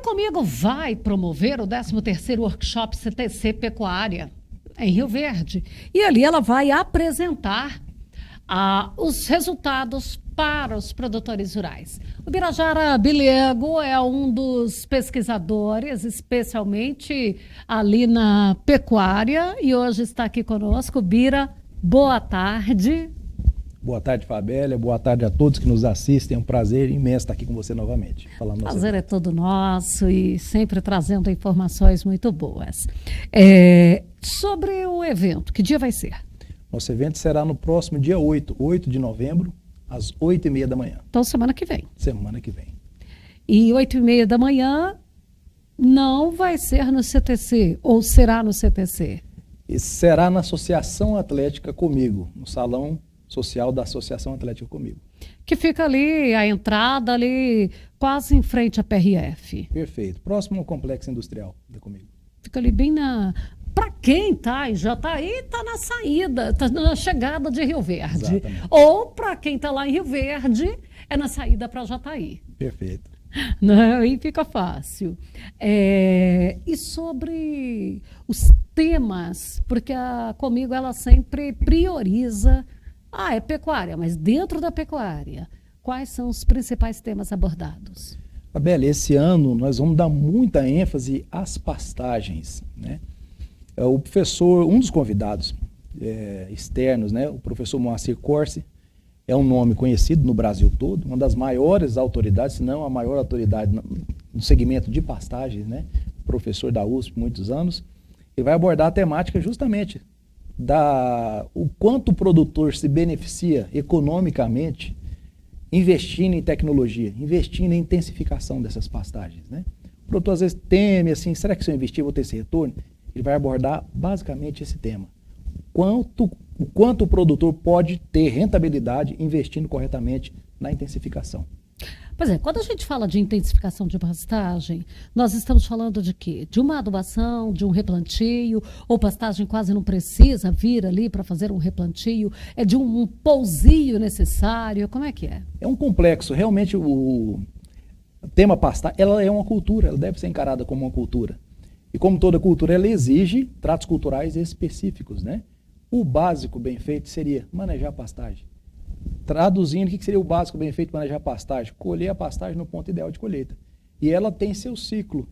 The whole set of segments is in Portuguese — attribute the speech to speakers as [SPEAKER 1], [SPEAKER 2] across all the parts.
[SPEAKER 1] Comigo vai promover o 13º Workshop CTC Pecuária em Rio Verde. E ali ela vai apresentar os resultados para os produtores rurais. O Birajara Bilego é um dos pesquisadores, especialmente ali na pecuária, e hoje está aqui conosco. Bira, boa tarde.
[SPEAKER 2] Boa tarde, Fabélia. Boa tarde a todos que nos assistem. É um prazer imenso estar aqui com você novamente.
[SPEAKER 1] O prazer é todo nosso e sempre trazendo informações muito boas. Sobre o evento, que dia vai ser?
[SPEAKER 2] Nosso evento será no próximo dia 8 de novembro, às 8h30 da manhã.
[SPEAKER 1] Então, semana que vem.
[SPEAKER 2] Semana que vem.
[SPEAKER 1] E 8h30 da manhã não vai ser no CTC, ou será no CTC?
[SPEAKER 2] E será na Associação Atlética Comigo, no Salão Social da Associação Atlética Comigo.
[SPEAKER 1] Que fica ali, a entrada ali, quase em frente à PRF.
[SPEAKER 2] Perfeito. Próximo ao Complexo Industrial da Comigo.
[SPEAKER 1] Fica ali bem na... Para quem está em Jataí, está na saída, está na chegada de Rio Verde.
[SPEAKER 2] Exatamente.
[SPEAKER 1] Ou para quem está lá em Rio Verde, é na saída para Jataí.
[SPEAKER 2] Perfeito.
[SPEAKER 1] Não, aí fica fácil. E sobre os temas, porque Comigo ela sempre prioriza, é pecuária, mas dentro da pecuária, quais são os principais temas abordados?
[SPEAKER 2] Fabélia, esse ano nós vamos dar muita ênfase às pastagens, né? O professor, um dos convidados externos, né, o professor Moacir Corsi, é um nome conhecido no Brasil todo, uma das maiores autoridades, se não a maior autoridade no segmento de pastagens, né, professor da USP por muitos anos, e vai abordar a temática justamente o quanto o produtor se beneficia economicamente investindo em tecnologia, investindo em intensificação dessas pastagens, né? O produtor às vezes teme assim, será que se eu investir eu vou ter esse retorno? Ele vai abordar basicamente esse tema. O quanto o produtor pode ter rentabilidade investindo corretamente na intensificação.
[SPEAKER 1] Pois é, quando a gente fala de intensificação de pastagem, nós estamos falando de quê? De uma adubação, de um replantio, ou pastagem quase não precisa vir ali para fazer um replantio, é de um pousio necessário, como é que é?
[SPEAKER 2] É um complexo, realmente o tema pastagem, ela é uma cultura, ela deve ser encarada como uma cultura. E como toda cultura, ela exige tratos culturais específicos, né? O básico bem feito seria manejar a pastagem. Traduzindo, o que seria o básico bem feito manejar a pastagem? Colher a pastagem no ponto ideal de colheita. E ela tem seu ciclo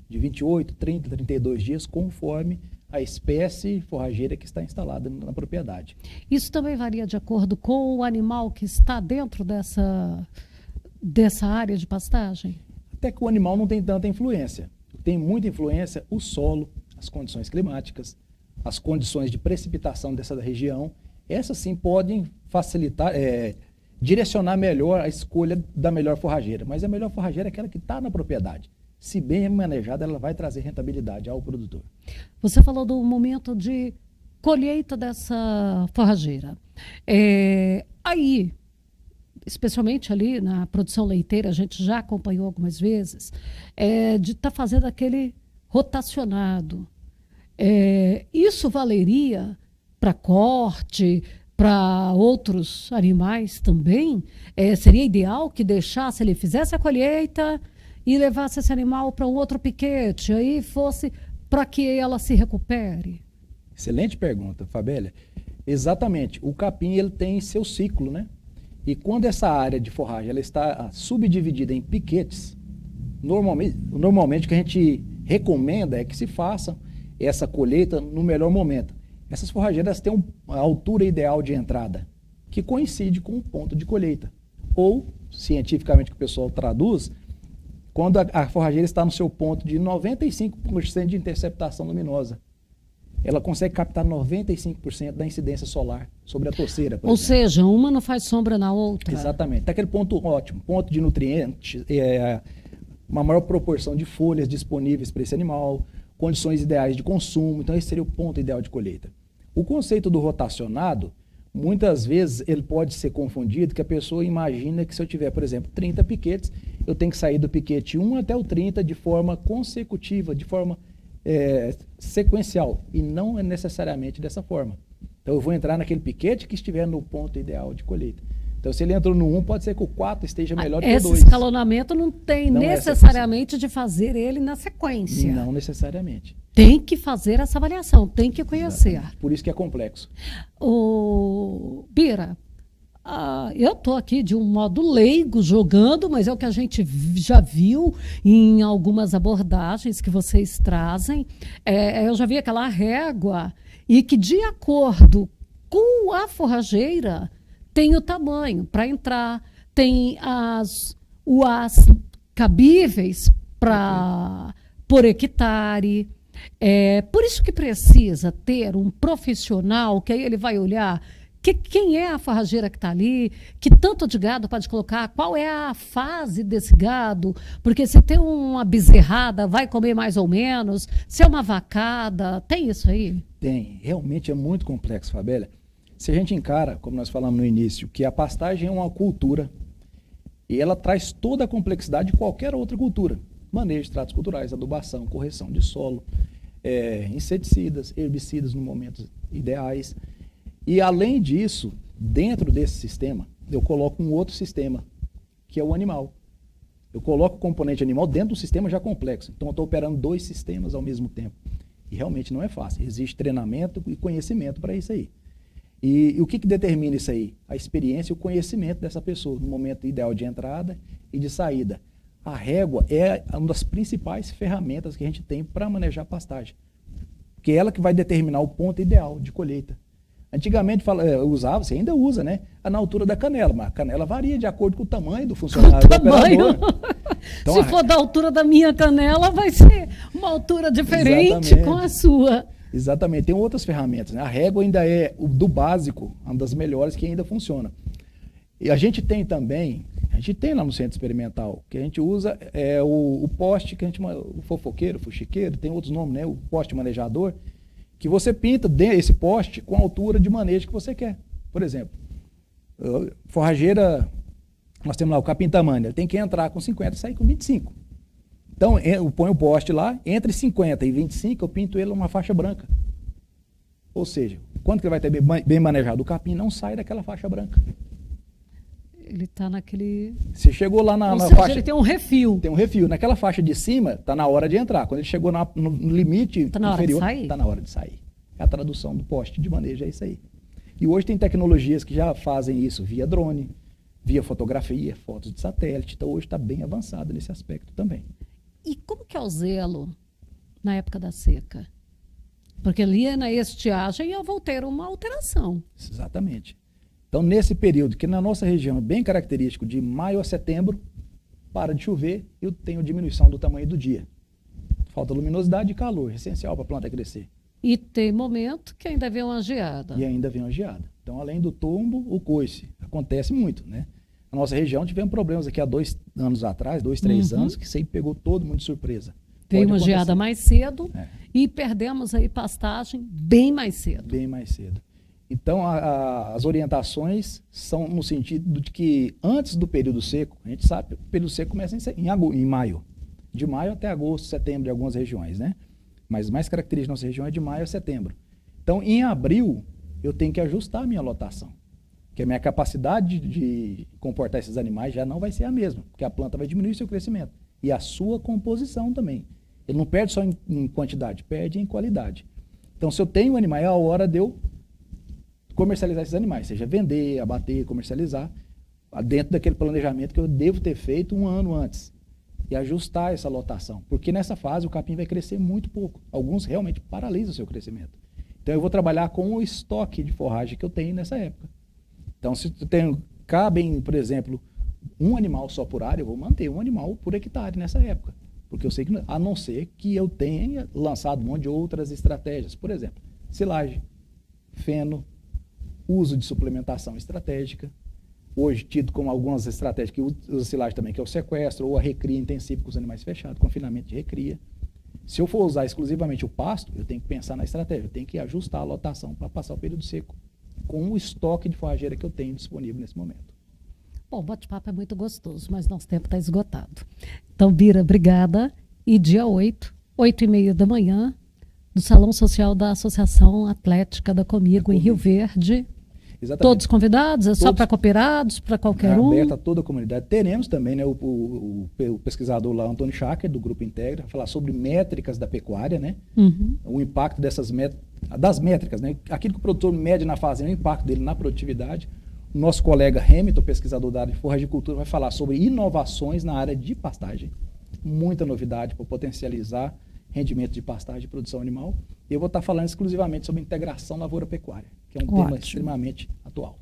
[SPEAKER 2] de 28, 30, 32 dias, conforme a espécie forrageira que está instalada na propriedade.
[SPEAKER 1] Isso também varia de acordo com o animal que está dentro dessa área de pastagem?
[SPEAKER 2] Até que o animal não tem tanta influência. Tem muita influência o solo, as condições climáticas, as condições de precipitação dessa região. Essas sim podem facilitar, direcionar melhor a escolha da melhor forrageira. Mas a melhor forrageira é aquela que está na propriedade. Se bem manejada, ela vai trazer rentabilidade ao produtor.
[SPEAKER 1] Você falou do momento de colheita dessa forrageira. Aí, especialmente ali na produção leiteira, a gente já acompanhou algumas vezes, de estar fazendo aquele rotacionado. Isso valeria para corte, para outros animais também? Seria ideal que deixasse, ele fizesse a colheita e levasse esse animal para um outro piquete, aí fosse para que ela se recupere?
[SPEAKER 2] Excelente pergunta, Fabélia. Exatamente, o capim ele tem seu ciclo, né? E quando essa área de forragem ela está subdividida em piquetes, normalmente o que a gente recomenda é que se faça essa colheita no melhor momento. Essas forrageiras têm uma altura ideal de entrada, que coincide com o ponto de colheita. Ou, cientificamente que o pessoal traduz, quando a forrageira está no seu ponto de 95% de interceptação luminosa. Ela consegue captar 95% da incidência solar sobre a torceira.
[SPEAKER 1] Ou seja, uma não faz sombra na outra.
[SPEAKER 2] Exatamente. Está aquele ponto ótimo, ponto de nutrientes, uma maior proporção de folhas disponíveis para esse animal, condições ideais de consumo. Então, esse seria o ponto ideal de colheita. O conceito do rotacionado, muitas vezes, ele pode ser confundido, que a pessoa imagina que se eu tiver, por exemplo, 30 piquetes, eu tenho que sair do piquete 1 até o 30 de forma consecutiva, de forma sequencial, e não é necessariamente dessa forma. Então eu vou entrar naquele piquete que estiver no ponto ideal de colheita. Então Então, se ele entrou no 1, pode ser que o 4 esteja melhor do que o
[SPEAKER 1] Esse
[SPEAKER 2] 2.
[SPEAKER 1] escalonamento não tem
[SPEAKER 2] Não é
[SPEAKER 1] necessariamente de fazer ele na sequência.
[SPEAKER 2] Não necessariamente.
[SPEAKER 1] Tem que fazer essa avaliação, tem que conhecer.
[SPEAKER 2] Exatamente. Por isso que é complexo.
[SPEAKER 1] Bira, eu estou aqui de um modo leigo jogando, mas é o que a gente já viu em algumas abordagens que vocês trazem. Eu já vi aquela régua e que, de acordo com a forrageira, tem o tamanho para entrar, tem as cabíveis por hectare. Por isso que precisa ter um profissional que aí ele vai olhar quem é a forrageira que está ali, que tanto de gado pode colocar, qual é a fase desse gado, porque se tem uma bezerrada, vai comer mais ou menos, se é uma vacada, tem isso aí?
[SPEAKER 2] Tem, realmente é muito complexo, Fabélia. Se a gente encara, como nós falamos no início, que a pastagem é uma cultura e ela traz toda a complexidade de qualquer outra cultura. Manejo de tratos culturais, adubação, correção de solo, inseticidas, herbicidas no momentos ideais. E, além disso, dentro desse sistema, eu coloco um outro sistema, que é o animal. Eu coloco o componente animal dentro do sistema já complexo. Então, eu estou operando 2 sistemas ao mesmo tempo. E realmente não é fácil. Existe treinamento e conhecimento para isso aí. E o que determina isso aí? A experiência e o conhecimento dessa pessoa, no momento ideal de entrada e de saída. A régua é uma das principais ferramentas que a gente tem para manejar a pastagem. Porque é ela que vai determinar o ponto ideal de colheita. Antigamente usava, você ainda usa, né? Na altura da canela, mas a canela varia de acordo com o tamanho do funcionário do operador.
[SPEAKER 1] Então, se for da altura da minha canela, vai ser uma altura diferente com a sua.
[SPEAKER 2] Exatamente, tem outras ferramentas, né? A régua ainda é do básico, uma das melhores que ainda funciona. E a gente tem também, lá no centro experimental, que a gente usa o poste, que a gente chama o fofoqueiro, fuxiqueiro, tem outros nomes, né? O poste manejador, que você pinta esse poste com a altura de manejo que você quer. Por exemplo, forrageira, nós temos lá o capim tamanho, ele tem que entrar com 50 e sair com 25. Então, eu ponho o poste lá, entre 50 e 25, eu pinto ele numa faixa branca. Ou seja, quando que ele vai ter bem manejado? O capim não sai daquela faixa branca.
[SPEAKER 1] Ele está naquele...
[SPEAKER 2] Você chegou lá na
[SPEAKER 1] seja,
[SPEAKER 2] faixa...
[SPEAKER 1] ele tem um refil.
[SPEAKER 2] Tem um refil. Naquela faixa de cima, está na hora de entrar. Quando ele chegou no limite inferior, está na hora de sair. É a tradução do poste de manejo, é isso aí. E hoje tem tecnologias que já fazem isso via drone, via fotografia, fotos de satélite. Então, hoje está bem avançado nesse aspecto também.
[SPEAKER 1] E como que é o zelo na época da seca? Porque ali na estiagem eu vou ter uma alteração.
[SPEAKER 2] Exatamente. Então, nesse período, que na nossa região é bem característico, de maio a setembro, para de chover, eu tenho diminuição do tamanho do dia. Falta luminosidade e calor, essencial para a planta crescer.
[SPEAKER 1] E tem momento que ainda vem uma geada.
[SPEAKER 2] E ainda vem uma geada. Então, além do tombo, o coice. Acontece muito, né? Na nossa região tivemos problemas aqui há 2 anos atrás, 2, 3 anos, que isso aí pegou todo mundo de surpresa.
[SPEAKER 1] Veio uma geada mais cedo e perdemos aí pastagem bem mais cedo.
[SPEAKER 2] Bem mais cedo. Então, as orientações são no sentido de que antes do período seco, a gente sabe que o período seco começa em maio. De maio até agosto, setembro, em algumas regiões, né? Mas mais característica da nossa região é de maio a setembro. Então, em abril, eu tenho que ajustar a minha lotação. Porque a minha capacidade de comportar esses animais já não vai ser a mesma, porque a planta vai diminuir seu crescimento. E a sua composição também. Ele não perde só em quantidade, perde em qualidade. Então, se eu tenho um animal, é a hora de eu comercializar esses animais, seja vender, abater, comercializar, dentro daquele planejamento que eu devo ter feito 1 ano antes. E ajustar essa lotação. Porque nessa fase o capim vai crescer muito pouco. Alguns realmente paralisam o seu crescimento. Então, eu vou trabalhar com o estoque de forragem que eu tenho nessa época. Então, se cabem, por exemplo, 1 animal só por área, eu vou manter 1 animal por hectare nessa época. Porque eu sei que, a não ser que eu tenha lançado um monte de outras estratégias. Por exemplo, silagem, feno, uso de suplementação estratégica. Hoje, tido como algumas estratégias que usa silagem também, que é o sequestro ou a recria intensiva com os animais fechados, confinamento de recria. Se eu for usar exclusivamente o pasto, eu tenho que pensar na estratégia, eu tenho que ajustar a lotação para passar o período seco, com o estoque de forrageira que eu tenho disponível nesse momento.
[SPEAKER 1] Bom, o bate-papo é muito gostoso, mas nosso tempo está esgotado. Então, Bira, obrigada. E dia 8, 8h30 da manhã, no Salão Social da Associação Atlética da Comigo, em Rio Verde.
[SPEAKER 2] Exatamente.
[SPEAKER 1] Todos convidados? É só para cooperados, para qualquer um?
[SPEAKER 2] Aberto a toda a comunidade. Teremos também, né, o pesquisador lá, Antônio Schacker, do Grupo Integra, vai falar sobre métricas da pecuária, né? O impacto das métricas, né? Aquilo que o produtor mede na fazenda, o impacto dele na produtividade. O nosso colega Hamilton, pesquisador da área de forragicultura, vai falar sobre inovações na área de pastagem. Muita novidade para potencializar rendimento de pastagem e produção animal. E eu vou estar falando exclusivamente sobre integração lavoura-pecuária, que é um tema extremamente atual.